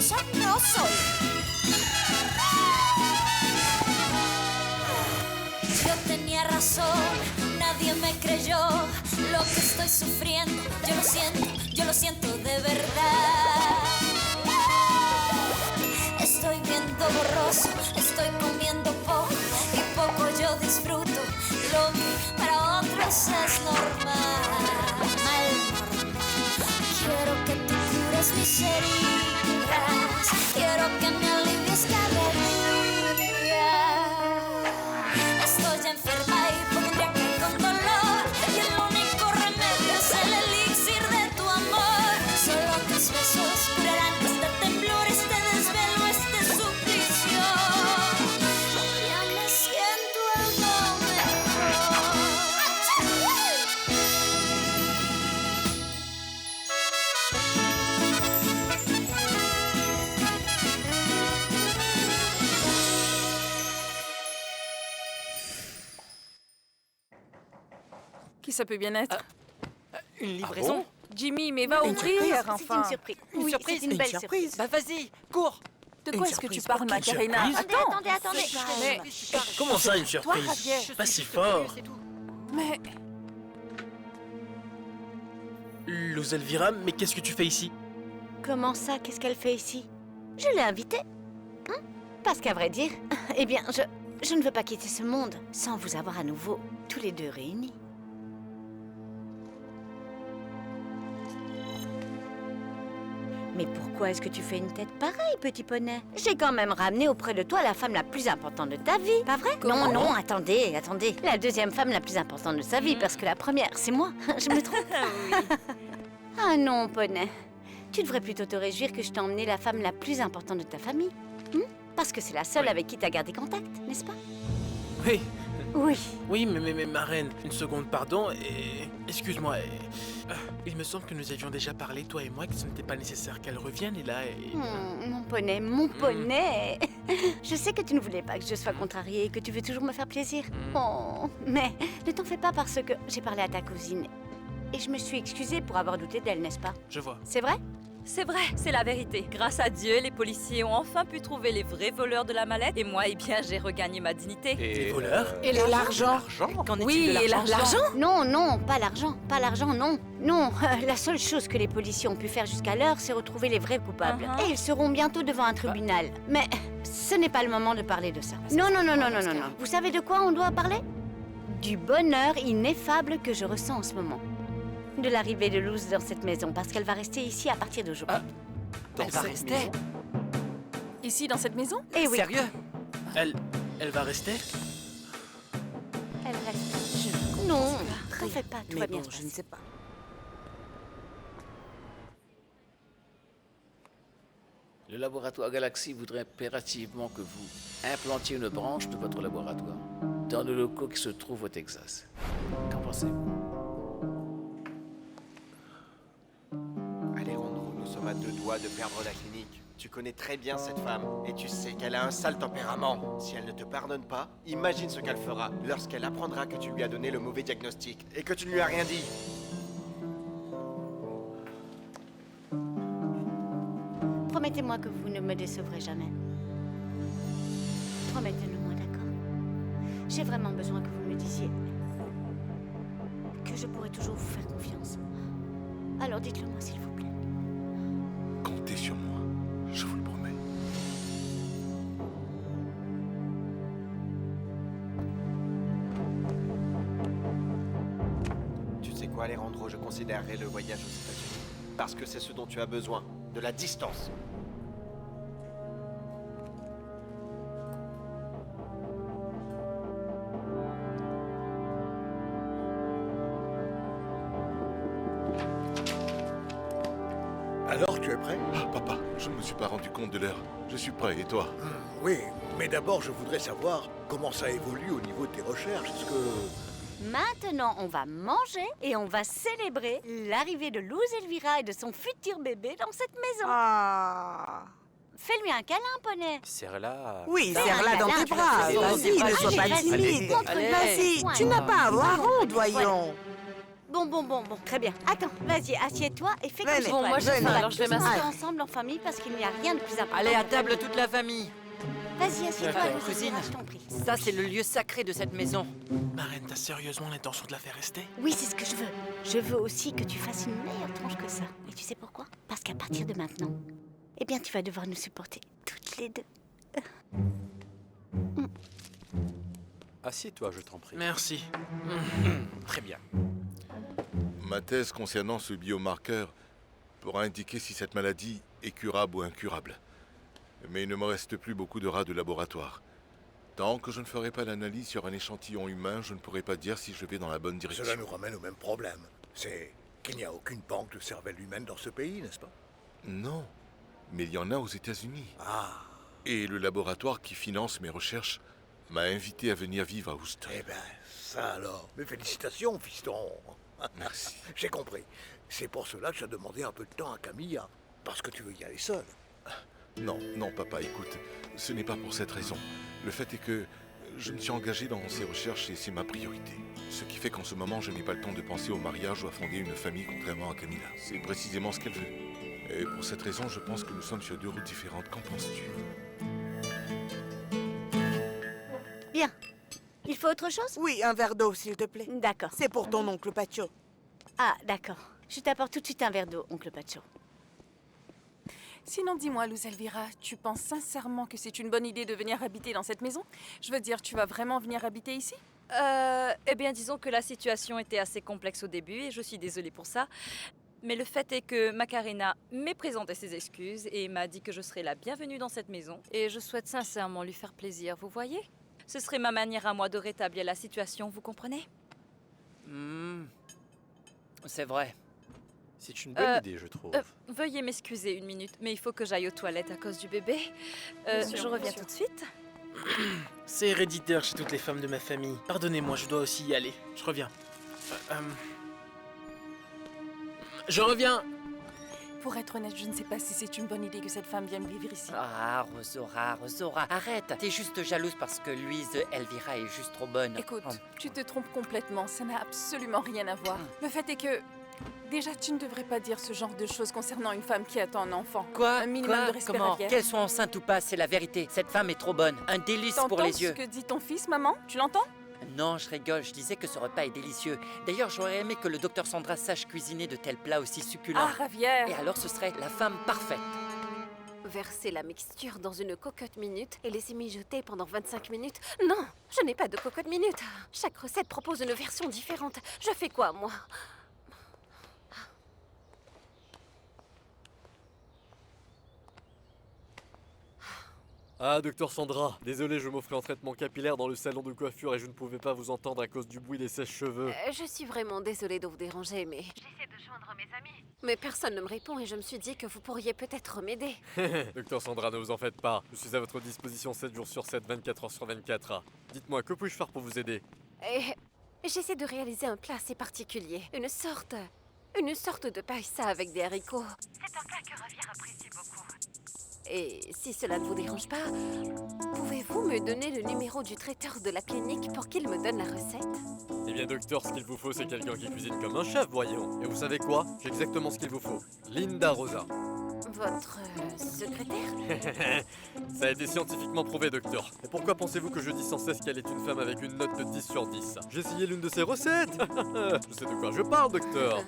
peligrosa no soy. Yo tenía razón, nadie me creyó lo que estoy sufriendo. Yo lo siento de verdad. Estoy viendo borroso, estoy comiendo poco y poco yo disfruto. Lo que para otros es normal. Quiero que tú cures mis heridas, quiero que me alivies cada día. Estoy enferma y pondría que con dolor, y el único remedio es el elixir de tu amor. Solo tus besos curarán este temblor, este desvelo, este suplicio. Ya me siento algo mejor. Qui ça peut bien être? Une livraison? bon Jimmy, mais va Une ouvrir, surprise. enfin. C'est une surprise. Une Oui, surprise. c'est une belle surprise. Bah vas-y, cours. De Une quoi est-ce que tu surprise parles, pour qui? Macarena? Surprise Attendez, attendez. Mais, Comment ça, une toi, surprise? Javier. Pas si fort. mais... Luz Elvira, mais qu'est-ce que tu fais ici? Comment ça? Qu'est-ce qu'elle fait ici? Je l'ai invitée. Hein? Parce qu'à vrai dire, eh bien, je ne veux pas quitter ce monde sans vous avoir à nouveau tous les deux réunis. Mais pourquoi est-ce que tu fais une tête pareille, petit poney? J'ai quand même ramené auprès de toi la femme la plus importante de ta vie, pas vrai? Comment? Non, attendez. La deuxième femme la plus importante de sa vie, parce que la première, c'est moi. Je me trompe? Ah non, poney. Tu devrais plutôt te réjouir que je t'ai emmené la femme la plus importante de ta famille. Parce que c'est la seule Oui. avec qui t'as gardé contact, n'est-ce pas? Oui, Oui. oui, mais ma reine, une seconde, pardon, et... Excuse-moi, il me semble que nous avions déjà parlé, toi et moi, que ce n'était pas nécessaire qu'elle revienne, et là... Mon poney. Je sais que tu ne voulais pas que je sois contrariée et que tu veux toujours me faire plaisir. Oh, mais ne t'en fais pas parce que j'ai parlé à ta cousine. Et je me suis excusée pour avoir douté d'elle, n'est-ce pas? Je vois. C'est vrai? C'est vrai, c'est la vérité. Grâce à Dieu, les policiers ont enfin pu trouver les vrais voleurs de la mallette. Et moi, eh bien, j'ai regagné ma dignité. Les voleurs? Et l'argent? Qu'en est-il Oui, de et l'argent? l'argent? Non, pas l'argent. Pas l'argent, non. Non, la seule chose que les policiers ont pu faire jusqu'alors, c'est retrouver les vrais coupables. Uh-huh. Et ils seront bientôt devant un tribunal. Mais ce n'est pas le moment de parler de ça. Non. Vous savez de quoi on doit parler? Du bonheur ineffable que je ressens en ce moment. De l'arrivée de Luz dans cette maison, parce qu'elle va rester ici à partir d'aujourd'hui. Elle va rester? Ici, dans cette maison? Eh oui, Sérieux? Elle va rester? elle reste. Non, t'en fais pas, tout va Mais bien bon, se je passer. ne sais pas. Le laboratoire Galaxy voudrait impérativement que vous implantiez une branche de votre laboratoire dans nos locaux qui se trouvent au Texas. Qu'en pensez-vous? Alejandro, nous sommes à 2 doigts de perdre la clinique. Tu connais très bien cette femme, et tu sais qu'elle a un sale tempérament. Si elle ne te pardonne pas, imagine ce qu'elle fera lorsqu'elle apprendra que tu lui as donné le mauvais diagnostic et que tu ne lui as rien dit. Promettez-moi que vous ne me décevrez jamais. Promettez-le-moi, d'accord? J'ai vraiment besoin que vous me disiez que je pourrai toujours vous faire confiance. Alors dites-le moi, s'il vous plaît. Comptez sur moi, je vous le promets. Tu sais quoi, Alejandro, je considérerais le voyage aux États-Unis. Parce que c'est ce dont tu as besoin, de la distance. Alors, tu es prêt? Ah, papa, je ne me suis pas rendu compte de l'heure. Je suis prêt, et toi? Oui, mais d'abord, je voudrais savoir comment ça évolue au niveau de tes recherches, parce que... Maintenant, on va manger et on va célébrer l'arrivée de Luz Elvira et de son futur bébé dans cette maison. Ah... Fais-lui un câlin, poney. Serre-la. Oui, Fais un serre-la dans câlin, tes bras. tu vas Vas-y, faire ne ça. sois pas Allez, timide. allez. Vas-y, Ouais. tu n'as pas à avoir honte, voyons. Bon, très bien. Attends, vas-y, assieds-toi et fais comme chez Bon, toi. moi, je faim, alors je vais tous manger m'asseoir. ensemble en famille parce qu'il n'y a rien de plus important. Allez, à qu'en table famille. toute la famille. Vas-y, assieds-toi, D'accord. Elvira, Cousine. je t'en prie. Ça, c'est le lieu sacré de cette maison. Marraine, t'as sérieusement l'intention de la faire rester? Oui, c'est ce que je veux. Je veux aussi que tu fasses une meilleure tronche que ça. Et tu sais pourquoi? Parce qu'à partir de maintenant, eh bien, tu vas devoir nous supporter toutes les deux. Assieds-toi, je t'en prie. Merci. Très bien. Ma thèse concernant ce biomarqueur pourra indiquer si cette maladie est curable ou incurable. Mais il ne me reste plus beaucoup de rats de laboratoire. Tant que je ne ferai pas l'analyse sur un échantillon humain, je ne pourrai pas dire si je vais dans la bonne direction. Cela nous ramène au même problème. C'est qu'il n'y a aucune banque de cervelle humaine dans ce pays, n'est-ce pas? Non, mais il y en a aux États-Unis. Ah, Et le laboratoire qui finance mes recherches m'a invité à venir vivre à Houston. eh ben, ça alors. Mes félicitations, fiston. Merci. J'ai compris. C'est pour cela que j'ai demandé un peu de temps à Camilla. Parce que tu veux y aller seul. Non, papa, écoute, ce n'est pas pour cette raison. Le fait est que je me suis engagé dans ces recherches et c'est ma priorité. Ce qui fait qu'en ce moment, je n'ai pas le temps de penser au mariage ou à fonder une famille contrairement à Camilla. C'est précisément ce qu'elle veut. Et pour cette raison, je pense que nous sommes sur deux routes différentes. Qu'en penses-tu? Bien. Il faut autre chose? Oui, un verre d'eau, s'il te plaît. D'accord. C'est pour ton oncle Pacho. Ah, d'accord. Je t'apporte tout de suite un verre d'eau, oncle Pacho. Sinon, dis-moi, Luz Elvira, tu penses sincèrement que c'est une bonne idée de venir habiter dans cette maison? Je veux dire, tu vas vraiment venir habiter ici? Eh bien, disons que la situation était assez complexe au début et je suis désolée pour ça. Mais le fait est que Macarena m'ait présenté ses excuses et m'a dit que je serais la bienvenue dans cette maison. Et je souhaite sincèrement lui faire plaisir, vous voyez? Ce serait ma manière à moi de rétablir la situation, vous comprenez? C'est vrai. C'est une bonne idée, je trouve. Veuillez m'excuser une minute, mais il faut que j'aille aux toilettes à cause du bébé. Je reviens tout de suite. C'est héréditaire chez toutes les femmes de ma famille. Pardonnez-moi, je dois aussi y aller. Je reviens. Je reviens. Pour être honnête, je ne sais pas si c'est une bonne idée que cette femme vienne vivre ici. Ah, Rosora, arrête. T'es juste jalouse parce que Louise Elvira est juste trop bonne. Écoute, tu te trompes complètement, ça n'a absolument rien à voir. Le fait est que, déjà, tu ne devrais pas dire ce genre de choses concernant une femme qui attend un enfant. Quoi? Un minimum de respect Comment? requiert. Qu'elle soit enceinte ou pas, c'est la vérité. Cette femme est trop bonne. Un délice pour T'entends les ce yeux. que dit ton fils, maman? Tu l'entends? Non, je rigole, je disais que ce repas est délicieux. D'ailleurs, j'aurais aimé que le docteur Sandra sache cuisiner de tels plats aussi succulents. Ah, Javier! Et alors, ce serait la femme parfaite. Versez la mixture dans une cocotte minute et laissez mijoter pendant 25 minutes. Non, je n'ai pas de cocotte minute. Chaque recette propose une version différente. Je fais quoi, moi? Ah, docteur Sandra, désolé, je m'offrais en traitement capillaire dans le salon de coiffure et je ne pouvais pas vous entendre à cause du bruit des sèche-cheveux. Je suis vraiment désolée de vous déranger, mais... J'essaie de joindre mes amis. Mais personne ne me répond et je me suis dit que vous pourriez peut-être m'aider. Docteur Sandra, ne vous en faites pas. Je suis à votre disposition 7 jours sur 7, 24 heures sur 24. Dites-moi, que puis-je faire pour vous aider? Et j'essaie de réaliser un plat assez particulier. Une sorte de paella avec des haricots. C'est un plat que Javier apprécie beaucoup. Et si cela ne vous dérange pas, pouvez-vous me donner le numéro du traiteur de la clinique pour qu'il me donne la recette? Eh bien, docteur, ce qu'il vous faut, c'est quelqu'un qui cuisine comme un chef, voyons. Et vous savez quoi? J'ai exactement ce qu'il vous faut. Linda Rosa. Votre secrétaire? Ça a été scientifiquement prouvé, docteur. Et pourquoi pensez-vous que je dis sans cesse qu'elle est une femme avec une note de 10 sur 10? J'ai essayé l'une de ses recettes. Je sais de quoi je parle, docteur.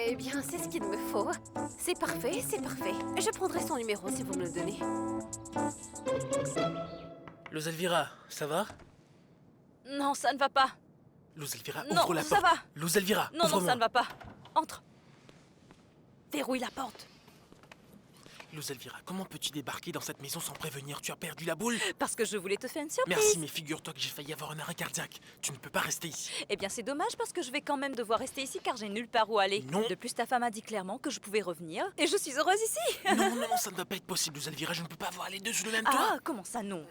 Eh bien, c'est ce qu'il me faut. C'est parfait, c'est parfait. Je prendrai son numéro si vous me le donnez. Luz Elvira, ça va? Non, ça ne va pas. Luz Elvira, Non, ouvre la ça porte. va. Luz Elvira, Non, ouvre-moi. ça ne va pas. Entre. Verrouille la porte. Luz Elvira, comment peux-tu débarquer dans cette maison sans prévenir? Tu as perdu la boule? Parce que je voulais te faire une surprise. Merci, mais figure-toi que j'ai failli avoir un arrêt cardiaque. Tu ne peux pas rester ici. Eh bien, c'est dommage parce que je vais quand même devoir rester ici car j'ai nulle part où aller. Non. De plus, ta femme a dit clairement que je pouvais revenir et je suis heureuse ici. Non, ça ne va pas être possible, Luz Elvira. Je ne peux pas avoir les deux sous le même toit. Ah, comment ça, non?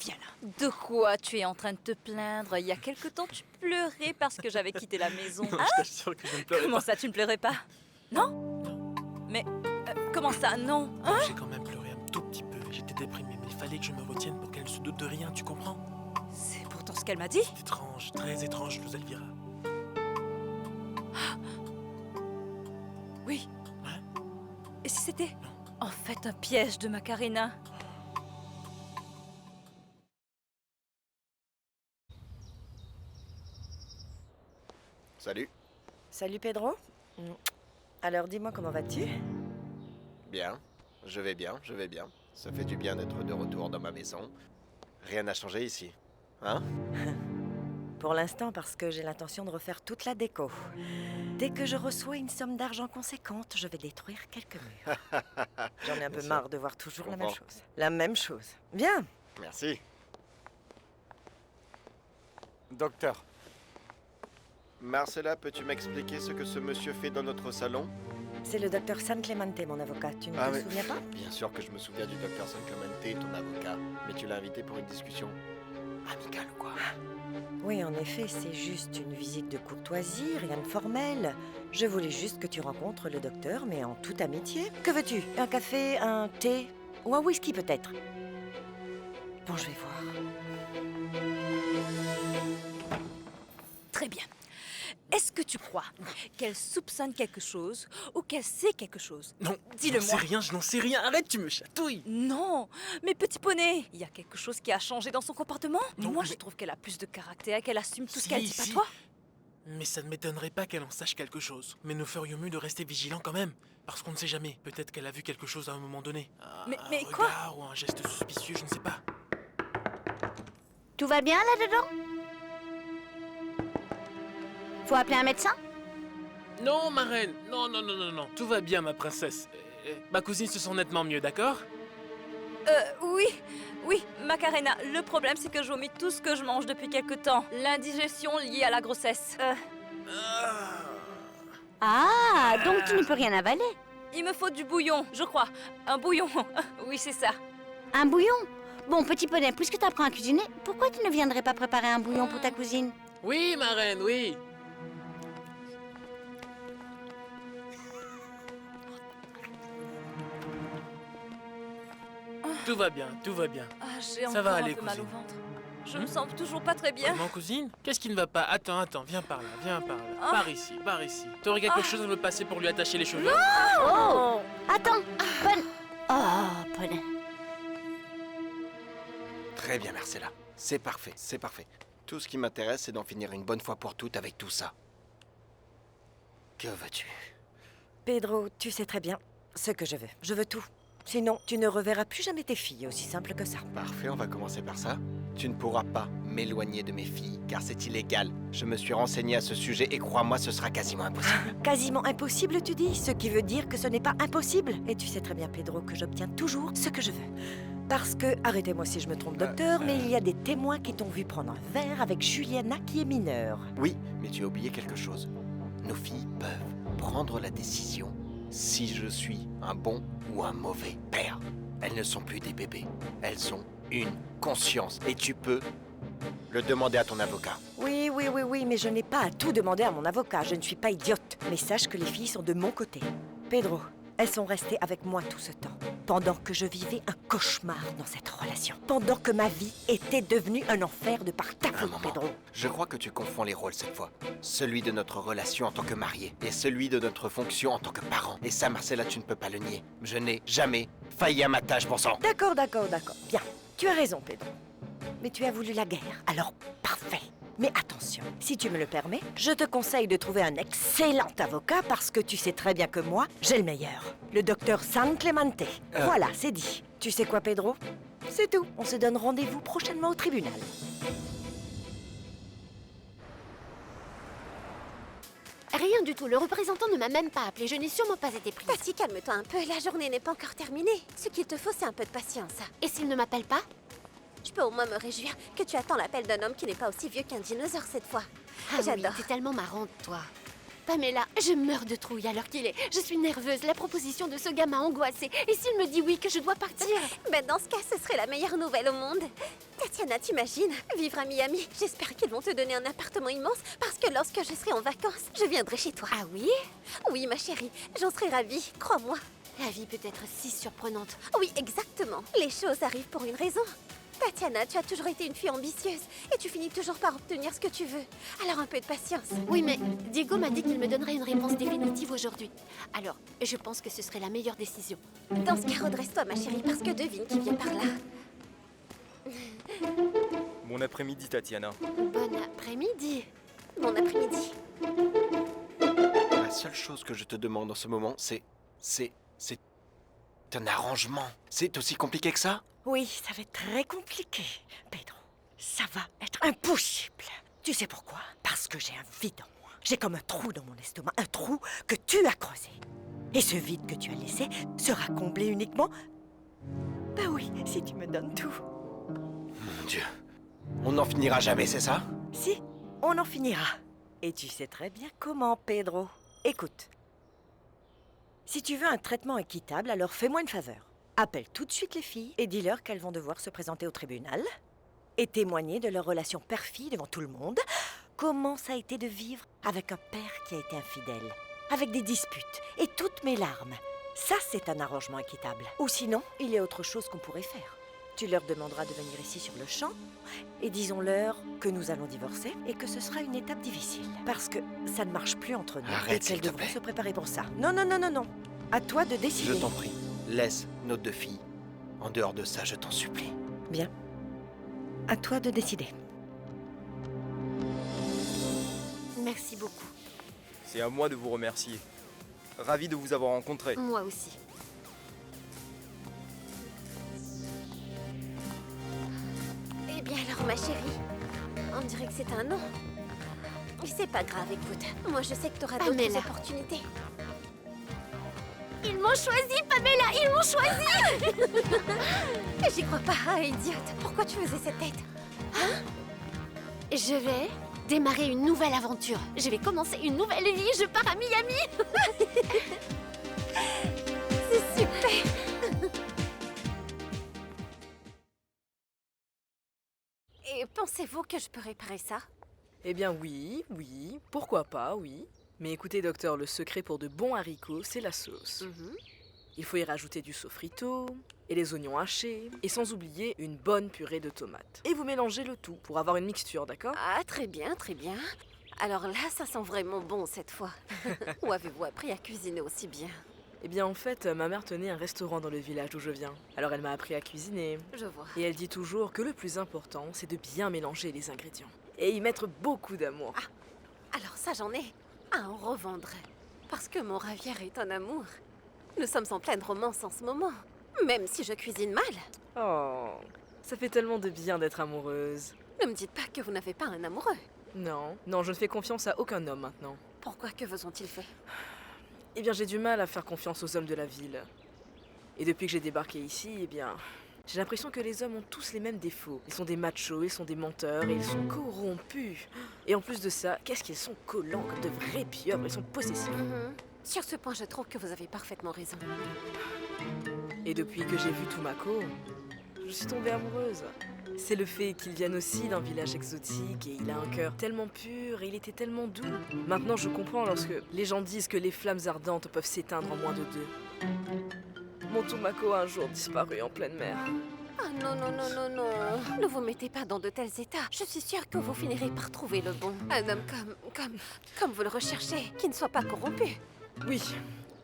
Viens là. De quoi tu es en train de te plaindre? Il y a quelque temps, tu pleurais parce que j'avais quitté la maison. Non, Hein? je t'assure que je ne pleurais Comment pas. ça, tu ne pleurais pas? Non? Mais comment ça, non? Hein? J'ai quand même pleuré un tout petit peu. J'étais déprimé, mais il fallait que je me retienne pour qu'elle ne se doute de rien, tu comprends? C'est pourtant ce qu'elle m'a dit. C'est étrange, très étrange, Luz Elvira. Oui. Et si c'était en fait un piège de Macarena? Salut. Salut Pedro. Alors dis-moi comment vas-tu? Bien. Je vais bien, je vais bien. Ça fait du bien d'être de retour dans ma maison. Rien n'a changé ici. Hein? Pour l'instant parce que j'ai l'intention de refaire toute la déco. Dès que je reçois une somme d'argent conséquente, je vais détruire quelques murs. J'en ai un peu marre de voir toujours la même chose. La même chose. Bien. Merci. Docteur. Marcella, peux-tu m'expliquer ce que ce monsieur fait dans notre salon? C'est le docteur San Clemente, mon avocat. Tu ne te souviens pas? Bien sûr que je me souviens du docteur San Clemente, ton avocat. Mais tu l'as invité pour une discussion amicale ou quoi? Oui, en effet, c'est juste une visite de courtoisie, rien de formel. Je voulais juste que tu rencontres le docteur, mais en toute amitié. Que veux-tu? Un café, un thé ou un whisky peut-être? Bon, je vais voir. Très bien. Est-ce que tu crois qu'elle soupçonne quelque chose ou qu'elle sait quelque chose? Non, dis-le-moi. Je n'en sais rien. Arrête, tu me chatouilles. Non, mais petit poney, il y a quelque chose qui a changé dans son comportement? Non, Moi, mais- je trouve qu'elle a plus de caractère, qu'elle assume tout ce qu'elle dit, pas toi? Mais ça ne m'étonnerait pas qu'elle en sache quelque chose. Mais nous ferions mieux de rester vigilants quand même. Parce qu'on ne sait jamais. Peut-être qu'elle a vu quelque chose à un moment donné. Mais un quoi? regard ou un geste suspicieux, je ne sais pas. Tout va bien là-dedans? Faut appeler un médecin? Non, ma reine. Non. Tout va bien, ma princesse. Ma cousine se sent nettement mieux, d'accord? Oui, Macarena, le problème c'est que je vomis tout ce que je mange depuis quelque temps. L'indigestion liée à la grossesse. Ah, donc tu ne peux rien avaler? Il me faut du bouillon, je crois. Un bouillon. Oui, c'est ça. Un bouillon? Bon, petit poney, puisque tu apprends à cuisiner, pourquoi tu ne viendrais pas préparer un bouillon pour ta cousine? Oui, ma reine, oui. Tout va bien, tout va bien. Ah, j'ai Ça encore va un aller, peu mal au cousine. ventre. Je me sens toujours pas très bien. Vraiment, cousine? Qu'est-ce qui ne va pas? Attends, viens par là, Ah. Par ici. T'aurais quelque chose à me passer pour lui attacher les cheveux? Oh! Attends, bonne... Oh, poney. Très bien, Marcella. C'est parfait, c'est parfait. Tout ce qui m'intéresse, c'est d'en finir une bonne fois pour toutes avec tout ça. Que veux-tu? Pedro, tu sais très bien ce que je veux. Je veux tout. Sinon, tu ne reverras plus jamais tes filles, aussi simple que ça. Parfait, on va commencer par ça. Tu ne pourras pas m'éloigner de mes filles, car c'est illégal. Je me suis renseigné à ce sujet et crois-moi, ce sera quasiment impossible. Quasiment impossible, tu dis? Ce qui veut dire que ce n'est pas impossible. Et tu sais très bien, Pedro, que j'obtiens toujours ce que je veux. Parce que, arrêtez-moi si je me trompe, docteur, mais il y a des témoins qui t'ont vu prendre un verre avec Juliana qui est mineure. Oui, mais tu as oublié quelque chose. Nos filles peuvent prendre la décision si je suis un bon ou un mauvais père. Elles ne sont plus des bébés. Elles ont une conscience. Et tu peux le demander à ton avocat. Oui, mais je n'ai pas à tout demander à mon avocat. Je ne suis pas idiote. Mais sache que les filles sont de mon côté. Pedro, elles sont restées avec moi tout ce temps. Pendant que je vivais un cauchemar dans cette relation. Pendant que ma vie était devenue un enfer de par ta faute, Pedro. Je crois que tu confonds les rôles cette fois. Celui de notre relation en tant que marié et celui de notre fonction en tant que parent. Et ça, Marcella, tu ne peux pas le nier. Je n'ai jamais failli à ma tâche, bon sang. D'accord. Bien. Tu as raison, Pedro. Mais tu as voulu la guerre. Alors, parfait. Mais attention, si tu me le permets, je te conseille de trouver un excellent avocat parce que tu sais très bien que moi, j'ai le meilleur. Le docteur San Clemente. Voilà, c'est dit. Tu sais quoi, Pedro? C'est tout. On se donne rendez-vous prochainement au tribunal. Rien du tout, le représentant ne m'a même pas appelé, je n'ai sûrement pas été prise. Patty, calme-toi un peu, la journée n'est pas encore terminée. Ce qu'il te faut, c'est un peu de patience. Et s'il ne m'appelle pas? Je peux au moins me réjouir que tu attends l'appel d'un homme qui n'est pas aussi vieux qu'un dinosaure cette fois. J'adore. T'es tellement marrante, toi. Pamela, je meurs de trouille à l'heure qu'il est. Je suis nerveuse, la proposition de ce gars m'a angoissée. Et s'il me dit oui, que je dois partir? Ben dans ce cas, ce serait la meilleure nouvelle au monde. Tatiana, t'imagines? Vivre à Miami. J'espère qu'ils vont te donner un appartement immense parce que lorsque je serai en vacances, je viendrai chez toi. Ah oui? Oui, ma chérie, j'en serai ravie, crois-moi. La vie peut être si surprenante. Oui, exactement. Les choses arrivent pour une raison. Tatiana, tu as toujours été une fille ambitieuse et tu finis toujours par obtenir ce que tu veux. Alors un peu de patience. Oui, mais Diego m'a dit qu'il me donnerait une réponse définitive aujourd'hui. Alors, je pense que ce serait la meilleure décision. Dans ce cas, redresse-toi, ma chérie, parce que devine qui vient par là. Bon après-midi, Tatiana. Bon après-midi. Bon après-midi. La seule chose que je te demande en ce moment, c'est un arrangement. C'est aussi compliqué que ça? Oui, ça va être très compliqué, Pedro. Ça va être impossible. Tu sais pourquoi? Parce que j'ai un vide en moi. J'ai comme un trou dans mon estomac, un trou que tu as creusé. Et ce vide que tu as laissé sera comblé uniquement... Bah oui, si tu me donnes tout. Mon Dieu. On n'en finira jamais, c'est ça? Si, on en finira. Et tu sais très bien comment, Pedro. Écoute. Si tu veux un traitement équitable, alors fais-moi une faveur. Appelle tout de suite les filles et dis-leur qu'elles vont devoir se présenter au tribunal et témoigner de leur relation père-fille devant tout le monde. Comment ça a été de vivre avec un père qui a été infidèle, avec des disputes et toutes mes larmes. Ça, c'est un arrangement équitable. Ou sinon, il y a autre chose qu'on pourrait faire. Tu leur demanderas de venir ici sur le champ et disons-leur que nous allons divorcer et que ce sera une étape difficile. Parce que ça ne marche plus entre nous. Arrête, et s'il qu'elles te devront plaît. se préparer pour ça. Non, non, non, non, non. À toi de décider. Je t'en prie, laisse nos deux filles. En dehors de ça, je t'en supplie. Bien. À toi de décider. Merci beaucoup. C'est à moi de vous remercier. Ravi de vous avoir rencontré. Moi aussi. Eh bien alors, ma chérie, on dirait que c'est un non. Mais c'est pas grave, écoute. Moi, je sais que t'auras d'autres Pamela. opportunités. Ils m'ont choisi, Pamela. Ils m'ont choisi. J'y crois pas, ah, idiote. Pourquoi tu faisais cette tête? Je vais démarrer une nouvelle aventure. Je vais commencer une nouvelle vie. Je pars à Miami. C'est super. Et pensez-vous que je peux réparer ça? Eh bien oui, oui, pourquoi pas, oui. Mais écoutez, docteur, le secret pour de bons haricots, c'est la sauce. Il faut y rajouter du sofrito, et les oignons hachés, et sans oublier une bonne purée de tomates. Et vous mélangez le tout pour avoir une mixture, d'accord? Ah, très bien, très bien. Alors là, ça sent vraiment bon cette fois. Où avez-vous appris à cuisiner aussi bien? Eh bien en fait, ma mère tenait un restaurant dans le village d'où je viens. Alors elle m'a appris à cuisiner. Je vois. Et elle dit toujours que le plus important, c'est de bien mélanger les ingrédients. Et y mettre beaucoup d'amour. Alors ça, j'en ai à en revendre. Parce que mon Ravière est un amour. Nous sommes en pleine romance en ce moment. Même si je cuisine mal. Oh, ça fait tellement de bien d'être amoureuse. Ne me dites pas que vous n'avez pas un amoureux. Non, non, je ne fais confiance à aucun homme maintenant. Pourquoi? Que vous ont-ils fait? Eh bien, j'ai du mal à faire confiance aux hommes de la ville. Et depuis que j'ai débarqué ici, eh bien, j'ai l'impression que les hommes ont tous les mêmes défauts. Ils sont des machos, ils sont des menteurs et ils sont corrompus. Et en plus de ça, qu'est-ce qu'ils sont collants comme de vrais pieuvres, ils sont possessifs. Sur ce point, je trouve que vous avez parfaitement raison. Et depuis que j'ai vu Tumako, je suis tombée amoureuse. C'est le fait qu'il vienne aussi d'un village exotique et il a un cœur tellement pur et il était tellement doux. Maintenant je comprends lorsque les gens disent que les flammes ardentes peuvent s'éteindre en moins de 2. Mon Tumako a un jour disparu en pleine mer. Ah non, non, non, non, non. Ne vous mettez pas dans de tels états. Je suis sûre que vous finirez par trouver le bon. Un homme comme vous le recherchez, qui ne soit pas corrompu. Oui,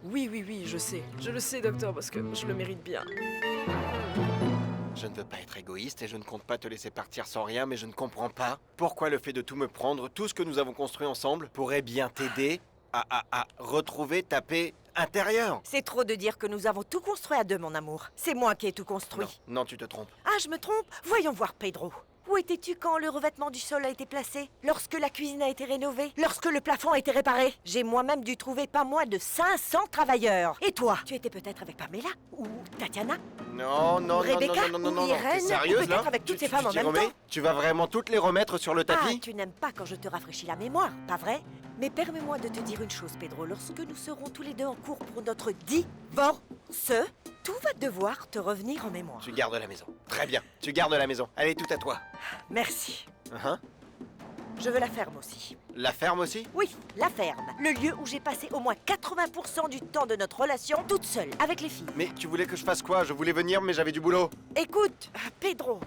oui, je sais. Je le sais, docteur, parce que je le mérite bien. Je ne veux pas être égoïste et je ne compte pas te laisser partir sans rien, mais je ne comprends pas pourquoi le fait de tout me prendre, tout ce que nous avons construit ensemble, pourrait bien t'aider à retrouver ta paix intérieure. C'est trop de dire que nous avons tout construit à deux, mon amour. C'est moi qui ai tout construit. Non, tu te trompes. Ah, je me trompe? Voyons voir, Pedro. Où étais-tu quand le revêtement du sol a été placé? Lorsque la cuisine a été rénovée? Lorsque le plafond a été réparé? J'ai moi-même dû trouver pas moins de 500 travailleurs. Et toi? Tu étais peut-être avec Pamela? Ou Tatiana? Non, non, Rebecca non, non, non, non, ou non, Irène, t'es sérieuse ou peut-être là? avec toutes ces femmes tu en t'y même remets? temps? Tu vas vraiment toutes les remettre sur le Ah, tapis? tu n'aimes pas quand je te rafraîchis la mémoire, pas vrai? Mais permets-moi de te dire une chose, Pedro. Lorsque nous serons tous les deux en cours pour notre divorce, tout va devoir te revenir en mémoire. Tu gardes la maison. Très bien, tu gardes la maison. Allez, tout à toi. Merci. Hein? Je veux la ferme aussi. La ferme aussi? Oui, la ferme. Le lieu où j'ai passé au moins 80% du temps de notre relation toute seule, avec les filles. Mais tu voulais que je fasse quoi? Je voulais venir, mais j'avais du boulot. Écoute, Pedro,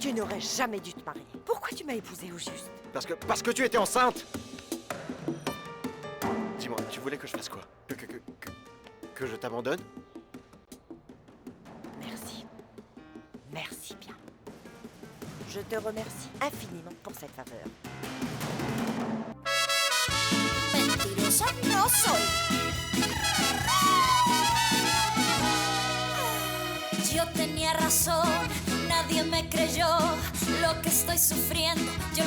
Tu n'aurais jamais dû te marier. Pourquoi tu m'as épousée au juste? Parce que tu étais enceinte. Dis-moi, tu voulais que je fasse quoi? Que je t'abandonne? Merci. Merci bien. Je te remercie infiniment pour cette faveur. Mentirosa no soy. Yo tenía razón, nadie me creyó lo que estoy sufriendo. Yo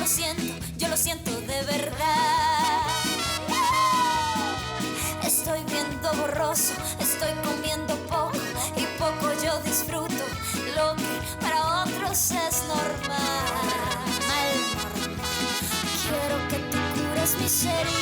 lo siento de verdad. Estoy viendo borroso, estoy comiendo poco y poco yo disfruto lo que para otros es normal. Quiero que tú cures mis heridas.